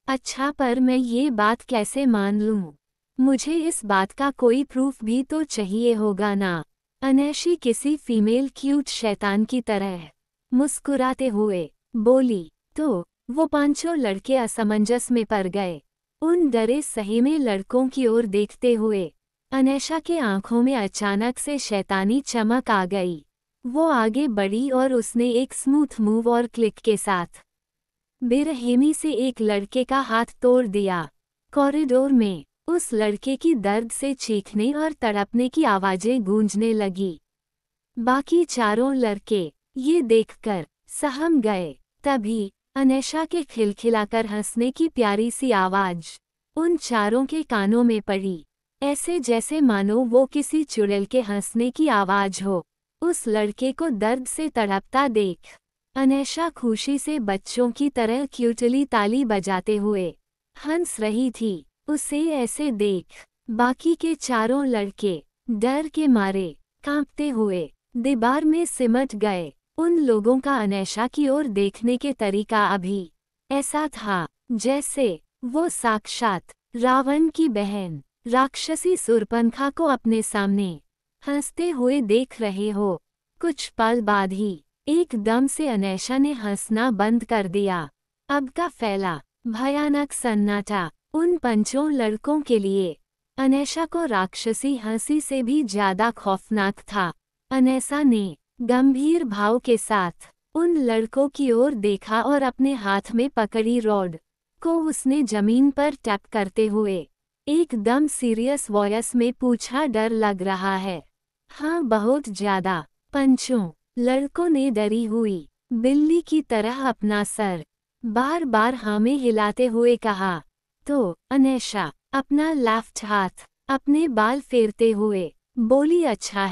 अच्छा, पर मैं ये बात कैसे मान लूं? मुझे इस बात का कोई प्रूफ भी तो चाहिए होगा ना। अनैशी किसी फीमेल क्यूट शैतान की तरह मुस्कुराते हुए बोली। तो वो 5 लड़के असमंजस में पड़ गए। उन डरे सहमे लड़कों की ओर देखते हुए अनैशा के आंखों में अचानक से शैतानी चमक आ गई। वो आगे बढ़ी और उसने एक स्मूथ मूव और क्लिक के साथ बेरहमी से एक लड़के का हाथ तोड़ दिया। कॉरिडोर में उस लड़के की दर्द से चीखने और तड़पने की आवाजें गूंजने लगी। बाकी चारों लड़के ये देखकर सहम गए। तभी अनैशा के खिलखिलाकर हंसने की प्यारी सी आवाज उन चारों के कानों में पड़ी, ऐसे जैसे मानो वो किसी चुड़ैल के हंसने की आवाज हो। उस लड़के को दर्द से तड़पता देख अनैशा खुशी से बच्चों की तरह क्यूटली ताली बजाते हुए हंस रही थी। उसे ऐसे देख बाकी के चारों लड़के डर के मारे कांपते हुए दीवार में सिमट गए। उन लोगों का अनैशा की ओर देखने के तरीका अभी ऐसा था जैसे वो साक्षात रावण की बहन राक्षसी शूर्पणखा को अपने सामने हंसते हुए देख रहे हो। कुछ पल बाद ही एकदम से अनैशा ने हंसना बंद कर दिया। अब का फैला भयानक सन्नाटा उन पंचों लड़कों के लिए अनैशा को राक्षसी हंसी से भी ज्यादा खौफनाक था। अनैशा ने गंभीर भाव के साथ उन लड़कों की ओर देखा और अपने हाथ में पकड़ी रॉड को उसने जमीन पर टैप करते हुए एकदम सीरियस वॉइस में पूछा, डर लग रहा है? हाँ, बहुत ज्यादा। पंचों लड़कों ने डरी हुई बिल्ली की तरह अपना सर बार बार हाँ में हिलाते हुए कहा। तो अनैशा अपना लेफ्ट हाथ अपने बाल फेरते हुए बोली, अच्छा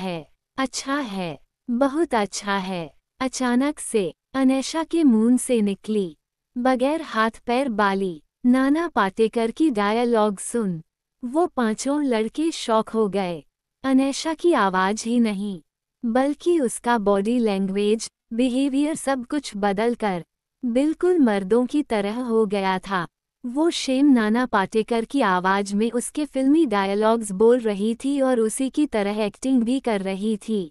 है, बहुत अच्छा है। अचानक से अनैशा के मुंह से निकली बगैर हाथ पैर बाली नाना पाटेकर की डायलॉग सुन वो पांचों लड़के शॉक हो गए। अनैशा की आवाज ही नहीं बल्कि उसका बॉडी लैंग्वेज, बिहेवियर सब कुछ बदलकर बिल्कुल मर्दों की तरह हो गया था। वो शेम नाना पाटेकर की आवाज में उसके फिल्मी डायलॉग्स बोल रही थी और उसी की तरह एक्टिंग भी कर रही थी।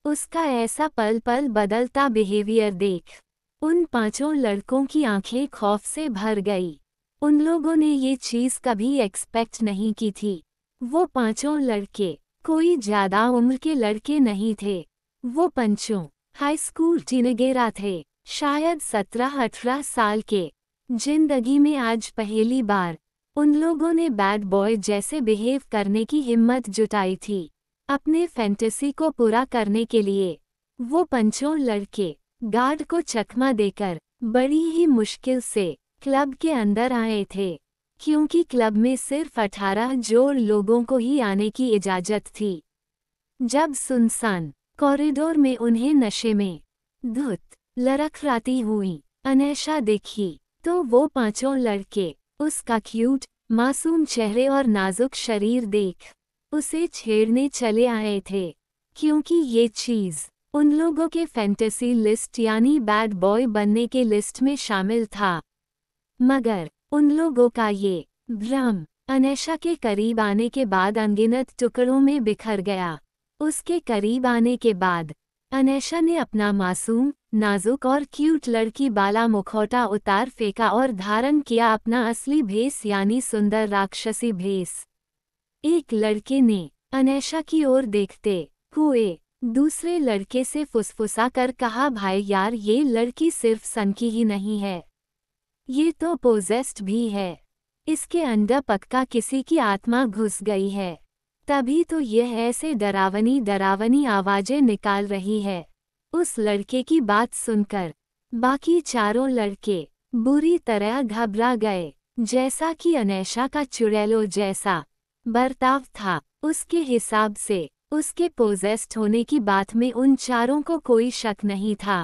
उसका ऐसा पल पल बदलता बिहेवियर देख उन पांचों लड़कों की आंखें खौफ से भर गई। उन लोगों ने ये चीज कभी एक्सपेक्ट नहीं की थी। वो पांचों लड़के कोई ज्यादा उम्र के लड़के नहीं थे। वो पंचों हाई स्कूल टीनेजर थे, शायद 17-18 साल के। जिंदगी में आज पहली बार उन लोगों ने बैड बॉय जैसे बिहेव करने की हिम्मत जुटाई थी अपने फैंटेसी को पूरा करने के लिए। वो पंचों लड़के गार्ड को चकमा देकर बड़ी ही मुश्किल से क्लब के अंदर आए थे, क्योंकि क्लब में सिर्फ 18 जोड़ लोगों को ही आने की इजाजत थी। जब सुनसान कॉरिडोर में उन्हें नशे में धुत लरखराती हुई अनैशा दिखी तो वो पांचों लड़के उसका क्यूट मासूम चेहरे और नाजुक शरीर देख उसे छेड़ने चले आए थे, क्योंकि ये चीज उन लोगों के फैंटेसी लिस्ट यानी बैड बॉय बनने के लिस्ट में शामिल था। मगर उन लोगों का ये भ्रम अनैशा के करीब आने के बाद अनगिनत टुकड़ों में बिखर गया। उसके करीब आने के बाद अनैशा ने अपना मासूम, नाजुक और क्यूट लड़की वाला मुखौटा उतार फेंका और धारण किया अपना असली भेस यानी सुंदर राक्षसी भेस। एक लड़के ने अनैशा की ओर देखते हुए दूसरे लड़के से फुसफुसा कर कहा, भाई यार, ये लड़की सिर्फ सनकी ही नहीं है, ये तो पोजेस्ड भी है। इसके अंदर पक्का किसी की आत्मा घुस गई है, तभी तो यह ऐसे डरावनी डरावनी आवाजें निकाल रही है। उस लड़के की बात सुनकर बाकी चारों लड़के बुरी तरह घबरा गए। जैसा कि अनैशा का चुड़ैलों जैसा बर्ताव था, उसके हिसाब से उसके पोजेस्ड होने की बात में उन चारों को कोई शक नहीं था।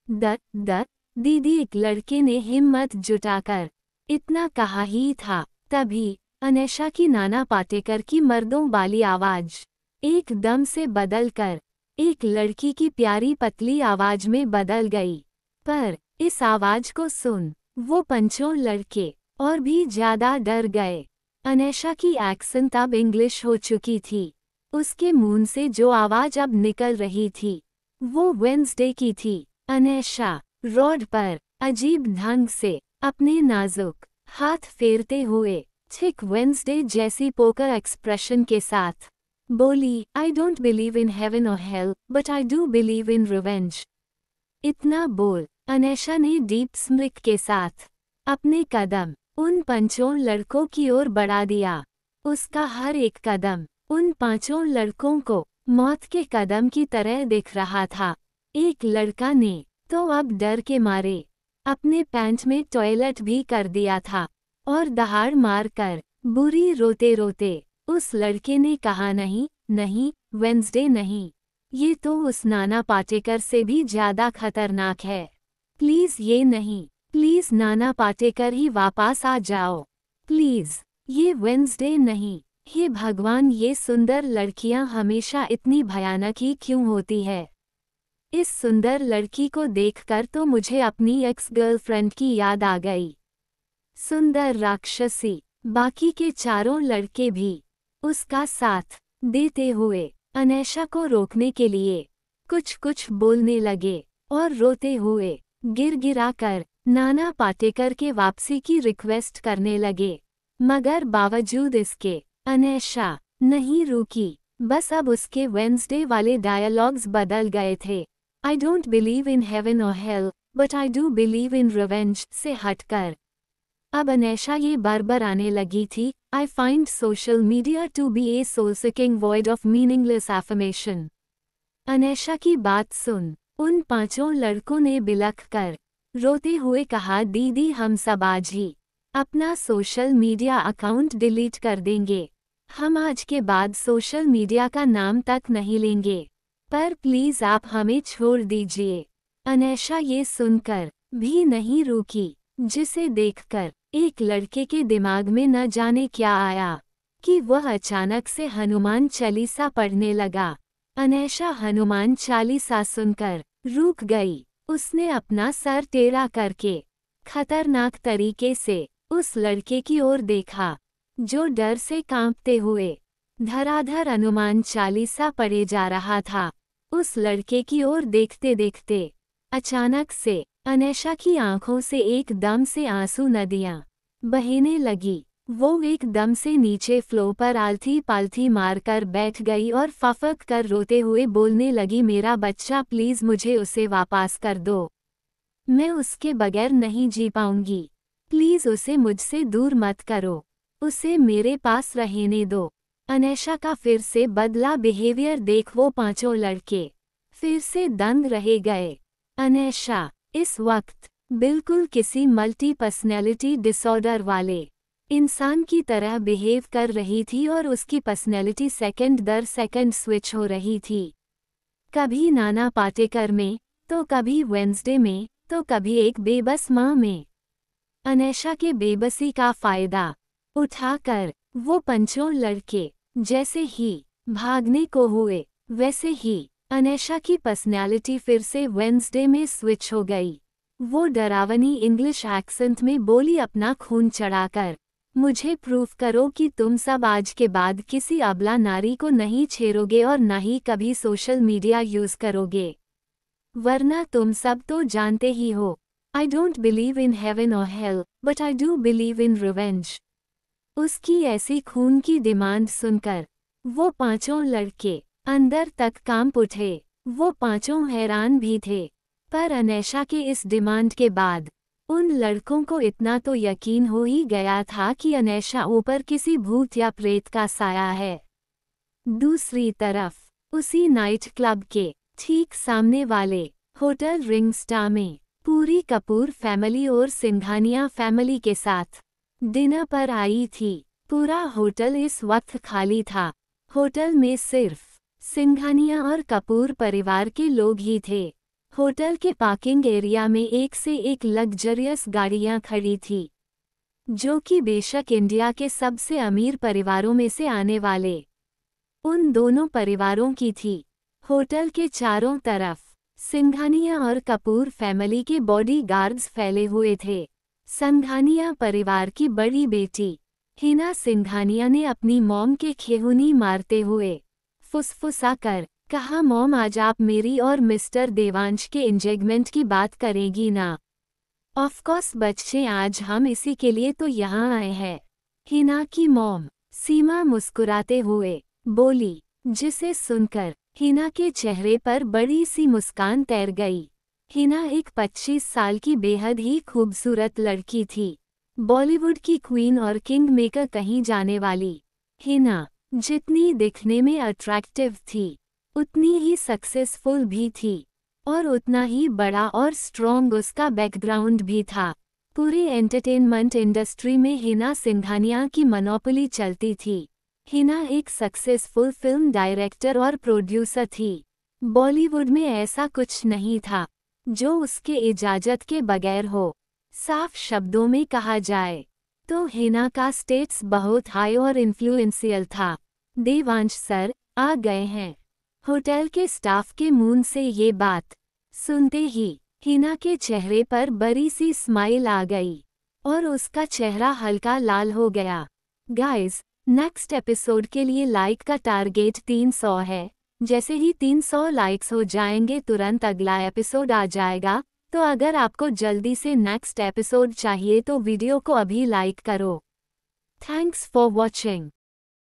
दीदी, एक लड़के ने हिम्मत जुटाकर इतना कहा ही था, तभी अनैशा की नाना पाटेकर की मर्दों वाली आवाज एकदम से बदलकर एक लड़की की प्यारी पतली आवाज में बदल गई। पर इस आवाज को सुन वो पंचों लड़के और भी ज्यादा डर गए। अनैशा की एक्सेंट अब इंग्लिश हो चुकी थी। उसके मुंह से जो आवाज अब निकल रही थी वो वेंसडे की थी। अनैशा रॉड पर अजीब ढंग से अपने नाजुक हाथ फेरते हुए ठीक वेंसडे जैसी पोकर एक्सप्रेशन के साथ बोली, I don't believe in heaven और hell, but I do believe in revenge. इतना बोल अनैशा ने डीप स्मिक के साथ अपने कदम उन पंचों लड़कों की ओर बढ़ा दिया। उसका हर एक कदम उन पांचों लड़कों को मौत के कदम की तरह दिख रहा था। एक लड़का ने तो अब डर के मारे अपने पैंट में टॉयलेट भी कर दिया था और दहाड़ मार कर बुरी रोते रोते उस लड़के ने कहा, नहीं नहीं, वेंसडे नहीं, ये तो उस नाना पाटेकर से भी ज्यादा खतरनाक है। प्लीज ये नहीं, प्लीज नाना पाटेकर ही वापस आ जाओ, प्लीज ये वेंसडे नहीं। हे भगवान, ये सुंदर लड़कियां हमेशा इतनी भयानक ही क्यों होती है? इस सुंदर लड़की को देखकर तो मुझे अपनी एक्स गर्लफ्रेंड की याद आ गई। सुंदर राक्षसी। बाकी के चारों लड़के भी उसका साथ देते हुए अनैशा को रोकने के लिए कुछ कुछ बोलने लगे और रोते हुए गिरगिरा कर नाना पाटेकर के वापसी की रिक्वेस्ट करने लगे। मगर बावजूद इसके अनैशा नहीं रुकी। बस अब उसके वेंसडे वाले डायलॉग्स बदल गए थे। I don't believe in heaven और hell but I do believe in revenge से हटकर अब अनैशा ये बार आने लगी थी। I find social media to be a soul sucking void of meaningless affirmation. Anaisha की बात सुन उन 5 लड़कों ने बिलख कर रोते हुए कहा, दीदी हम सब आज ही अपना सोशल मीडिया अकाउंट डिलीट कर देंगे। हम आज के बाद सोशल मीडिया का नाम तक नहीं लेंगे, पर प्लीज आप हमें छोड़ दीजिए। अनैशा ये सुनकर भी नहीं रुकी, जिसे देखकर एक लड़के के दिमाग में न जाने क्या आया कि वह अचानक से हनुमान चालीसा पढ़ने लगा। अनैशा हनुमान चालीसा सुनकर रुक गई। उसने अपना सर टेढ़ा करके खतरनाक तरीके से उस लड़के की ओर देखा, जो डर से कांपते हुए धराधर हनुमान चालीसा पढ़े जा रहा था। उस लड़के की ओर देखते देखते अचानक से अनैशा की आंखों से एकदम से आंसू नदियां बहने लगी। वो एकदम से नीचे फ्लो पर आलथी पालथी मारकर बैठ गई और फफक कर रोते हुए बोलने लगी, मेरा बच्चा प्लीज मुझे उसे वापस कर दो। मैं उसके बगैर नहीं जी पाऊंगी। प्लीज उसे मुझसे दूर मत करो। उसे मेरे पास रहने दो। अनैशा का फिर से बदला बिहेवियर देख वो 5 लड़के फिर से दंग रह गए। अनैशा इस वक्त बिल्कुल किसी मल्टी पर्सनैलिटी डिसऑर्डर वाले इंसान की तरह बिहेव कर रही थी और उसकी पर्सनैलिटी सेकंड दर सेकंड स्विच हो रही थी। कभी नाना पाटेकर में, तो कभी वेंसडे में, तो कभी एक बेबस माँ में। अनैशा के बेबसी का फायदा उठाकर वो 5 लड़के जैसे ही भागने को हुए, वैसे ही अनैशा की पर्सनैलिटी फिर से वेंसडे में स्विच हो गई। वो डरावनी इंग्लिश एक्सेंट में बोली, अपना खून चढ़ाकर मुझे प्रूफ करो कि तुम सब आज के बाद किसी अबला नारी को नहीं छेड़ोगे और न ही कभी सोशल मीडिया यूज करोगे, वरना तुम सब तो जानते ही हो। I don't believe in heaven और hell but I do believe in revenge. उसकी ऐसी खून की डिमांड सुनकर वो 5 लड़के अंदर तक कांप उठे। वो 5 हैरान भी थे, पर अनैशा के इस डिमांड के बाद उन लड़कों को इतना तो यकीन हो ही गया था कि अनैशा ऊपर किसी भूत या प्रेत का साया है। दूसरी तरफ उसी नाइट क्लब के ठीक सामने वाले होटल रिंग स्टार में पूरी कपूर फैमिली और सिंघानिया फैमिली के साथ डिनर पर आई थी। पूरा होटल इस वक्त खाली था। होटल में सिर्फ सिंघानिया और कपूर परिवार के लोग ही थे। होटल के पार्किंग एरिया में एक से एक लग्जरियस गाड़ियां खड़ी थी, जो कि बेशक इंडिया के सबसे अमीर परिवारों में से आने वाले उन दोनों परिवारों की थी। होटल के चारों तरफ सिंघानिया और कपूर फैमिली के बॉडीगार्ड्स फैले हुए थे। सिंघानिया परिवार की बड़ी बेटी हिना सिंघानिया ने अपनी मॉम के खेहुनी मारते हुए फुसफुसा कर कहा, मॉम आज आप मेरी और मिस्टर देवांश के एंगेजमेंट की बात करेगी ना? ऑफ कोर्स बच्चे, आज हम इसी के लिए तो यहाँ आए हैं। हिना की मॉम सीमा मुस्कुराते हुए बोली, जिसे सुनकर हिना के चेहरे पर बड़ी सी मुस्कान तैर गई। हिना एक 25 साल की बेहद ही खूबसूरत लड़की थी। बॉलीवुड की क्वीन और किंग मेकर कहीं जाने वाली हिना जितनी दिखने में अट्रैक्टिव थी, उतनी ही सक्सेसफुल भी थी और उतना ही बड़ा और स्ट्रॉन्ग उसका बैकग्राउंड भी था। पूरे एंटरटेनमेंट इंडस्ट्री में हिना सिंघानिया की मोनोपोली चलती थी। हिना एक सक्सेसफुल फिल्म डायरेक्टर और प्रोड्यूसर थी। बॉलीवुड में ऐसा कुछ नहीं था जो उसके इजाज़त के बगैर हो। साफ शब्दों में कहा जाए तो हिना का स्टेटस बहुत हाई और इन्फ्लुएंशियल था। देवांश सर आ गए हैं। होटल के स्टाफ के मुंह से ये बात सुनते ही हिना के चेहरे पर बड़ी सी स्माइल आ गई और उसका चेहरा हल्का लाल हो गया। गाइस, नेक्स्ट एपिसोड के लिए लाइक का टारगेट 300 है। जैसे ही 300 लाइक्स हो जाएंगे तुरंत अगला एपिसोड आ जाएगा। तो अगर आपको जल्दी से नेक्स्ट एपिसोड चाहिए तो वीडियो को अभी लाइक करो। Thanks for watching.